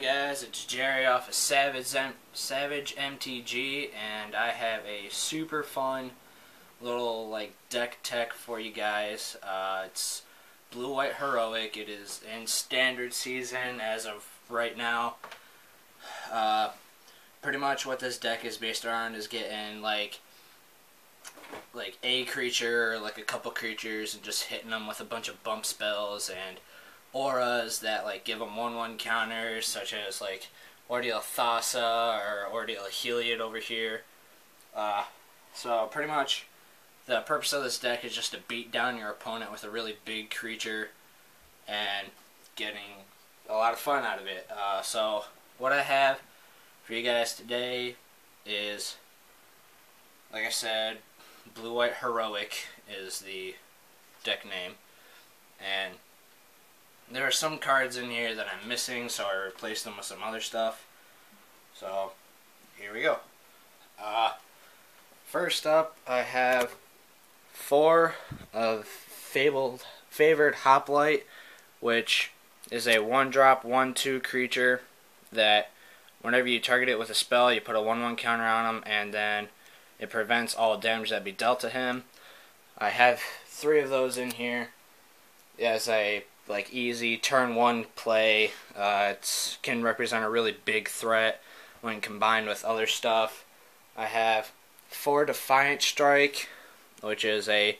guys, it's Jerry off of Savage MTG, and I have a super fun little deck tech for you guys. It's Blue-White Heroic. It is in standard season as of right now. Pretty much what this deck is based around is getting like a creature or like a couple creatures and just hitting them with a bunch of bump spells and auras that give them 1/1 counters, such as Ordeal Thassa or Ordeal Heliod over here. So pretty much the purpose of this deck is just to beat down your opponent with a really big creature and getting a lot of fun out of it. So what I have for you guys today is, like I said, Blue-White Heroic is the deck name, and there are some cards in here that I'm missing, so I replaced them with some other stuff. So here we go. First up, I have 4 of Favored Hoplite, which is a 1-drop 1/2 creature that whenever you target it with a spell, you put a 1/1 counter on him, and then it prevents all damage that be dealt to him. I have 3 of those in here as a easy turn 1 play. It can represent a really big threat when combined with other stuff. I have 4 Defiant Strike, which is a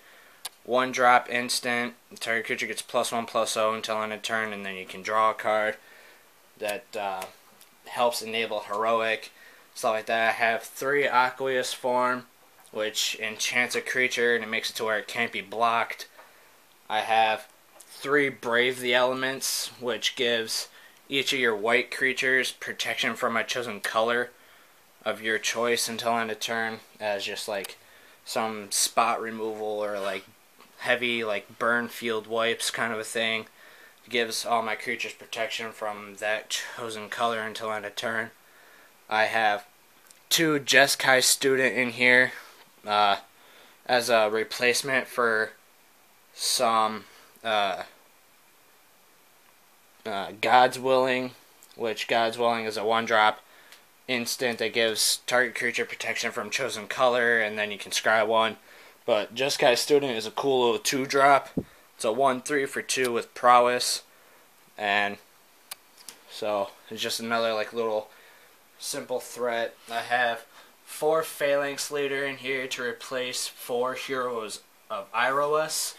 1-drop instant. The target creature gets +1/+0 until end of turn, and then you can draw a card that helps enable Heroic, stuff like that. I have 3 Aqueous Form, which enchants a creature and it makes it to where it can't be blocked. I have 3 Brave the Elements, which gives each of your white creatures protection from a chosen color of your choice until end of turn, as just some spot removal or heavy burn field wipes kind of a thing. It gives all my creatures protection from that chosen color until end of turn. I have 2 Jeskai Student in here as a replacement for some God's Willing, which God's Willing is a 1-drop instant that gives target creature protection from chosen color, and then you can scry 1. But Jeskai Student is a cool little 2-drop. It's a 1/3 for 2 with prowess, and so it's just another little simple threat. I have 4 Phalanx Leader in here to replace 4 Heroes of Iroas.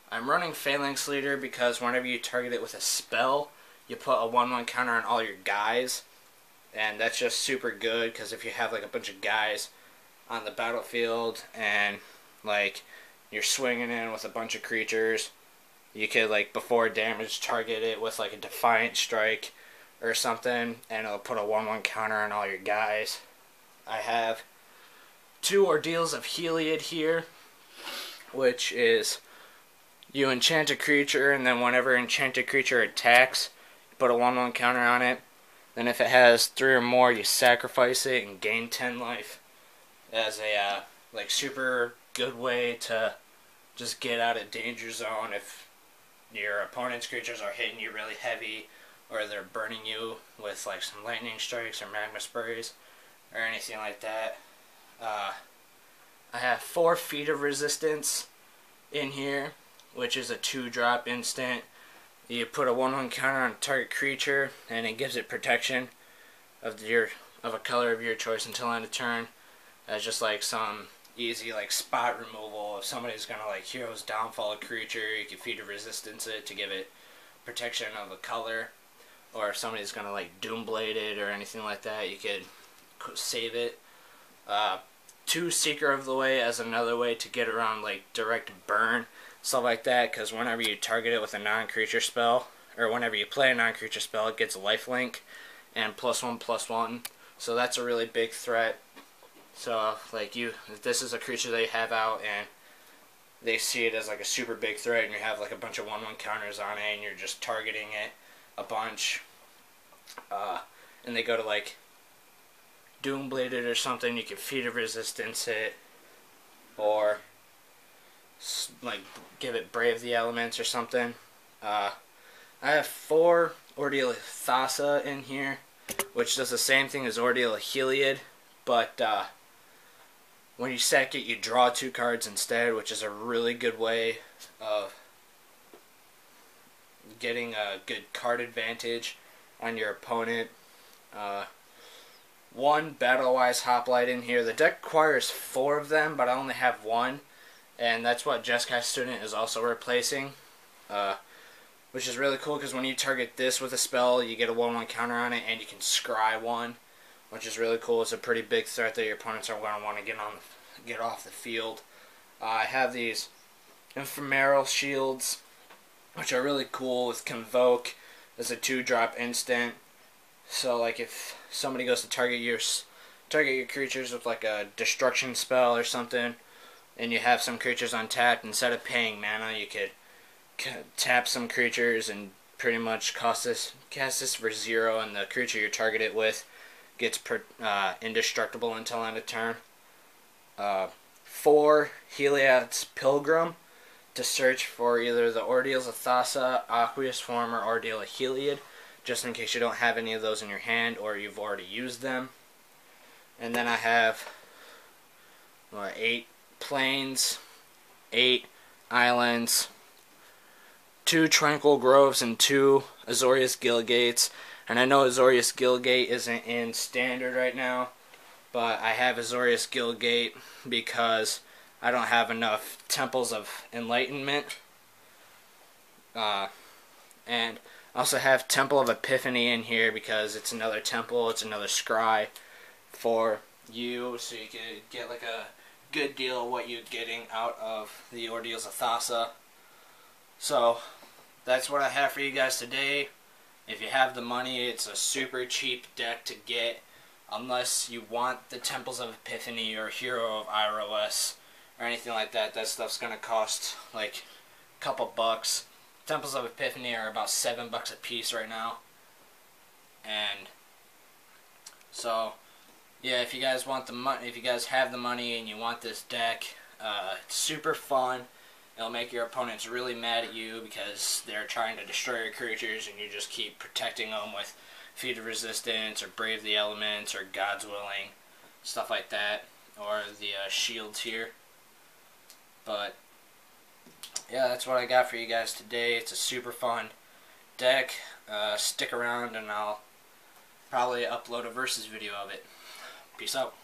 I'm running Phalanx Leader because whenever you target it with a spell, you put a 1/1 counter on all your guys, and that's just super good because if you have a bunch of guys on the battlefield and you're swinging in with a bunch of creatures, you could before damage target it with a Defiant Strike or something, and it'll put a 1/1 counter on all your guys. I have 2 Ordeals of Heliod here, which is you enchant a creature, and then whenever enchanted creature attacks, you put a 1/1 counter on it. Then if it has 3 or more, you sacrifice it and gain 10 life as a super good way to just get out of danger zone if your opponent's creatures are hitting you really heavy, or they're burning you with some lightning strikes or magma sprays or anything like that. I have 4 Feet of Resistance in here, which is a 2-drop instant. You put a 1/1 counter on a target creature, and it gives it protection of a color of your choice until end of turn. As just some easy spot removal. If somebody's gonna Hero's Downfall a creature, you can Feat of Resistance it to give it protection of a color. Or if somebody's gonna Doomblade it or anything like that, you could save it. 2 Seeker of the Way as another way to get around direct burn, stuff like that, because whenever you target it with a non-creature spell, or whenever you play a non-creature spell, it gets lifelink and +1/+1, so that's a really big threat. So if this is a creature they have out and they see it as a super big threat, and you have a bunch of 1/1 counters on it, and you're just targeting it a bunch, and they go to Doomblade it or something, you can Feat of Resistance it, or give it Brave the Elements or something. I have 4 Ordeal Thassa in here, which does the same thing as Ordeal of Heliod, but when you sack it, you draw 2 cards instead, which is a really good way of getting a good card advantage on your opponent. One Battle-Wise Hoplite in here. The deck requires 4 of them, but I only have 1, and that's what Jeskai Student is also replacing, which is really cool because when you target this with a spell, you get a 1/1 counter on it, and you can scry 1, which is really cool. It's a pretty big threat that your opponents are going to want to get off the field. I have these Ephemeral Shields, which are really cool with Convoke as a 2-drop instant. So like if somebody goes to target your creatures with like a destruction spell or something, and you have some creatures untapped, instead of paying mana, you could tap some creatures and pretty much cast this for 0, and the creature you're targeted with gets indestructible until end of turn. 4 Heliod's Pilgrim, to search for either the Ordeals of Thassa, Aqueous Form, or Ordeal of Heliod, just in case you don't have any of those in your hand or you've already used them. And then I have 8 plains, 8 islands, 2 Tranquil Groves, and 2 Azorius Guildgates. And I know Azorius Guildgate isn't in Standard right now, but I have Azorius Guildgate because I don't have enough Temples of Enlightenment. And I also have Temple of Epiphany in here because it's another temple, it's another scry for you, so you can get like a good deal of what you're getting out of the Ordeals of Thassa. So that's what I have for you guys today. If you have the money, it's a super cheap deck to get, unless you want the Temples of Epiphany or Hero of Iroas or anything like that. That stuff's gonna cost like a couple bucks. Temples of Epiphany are about $7 a piece right now. And so yeah, if you guys want the money, if you guys have the money and you want this deck, it's super fun. It'll make your opponents really mad at you because they're trying to destroy your creatures and you just keep protecting them with Feat of Resistance or Brave the Elements or God's Willing, stuff like that, or the shields here. But yeah, that's what I got for you guys today. It's a super fun deck. Stick around and I'll probably upload a versus video of it. Peace out.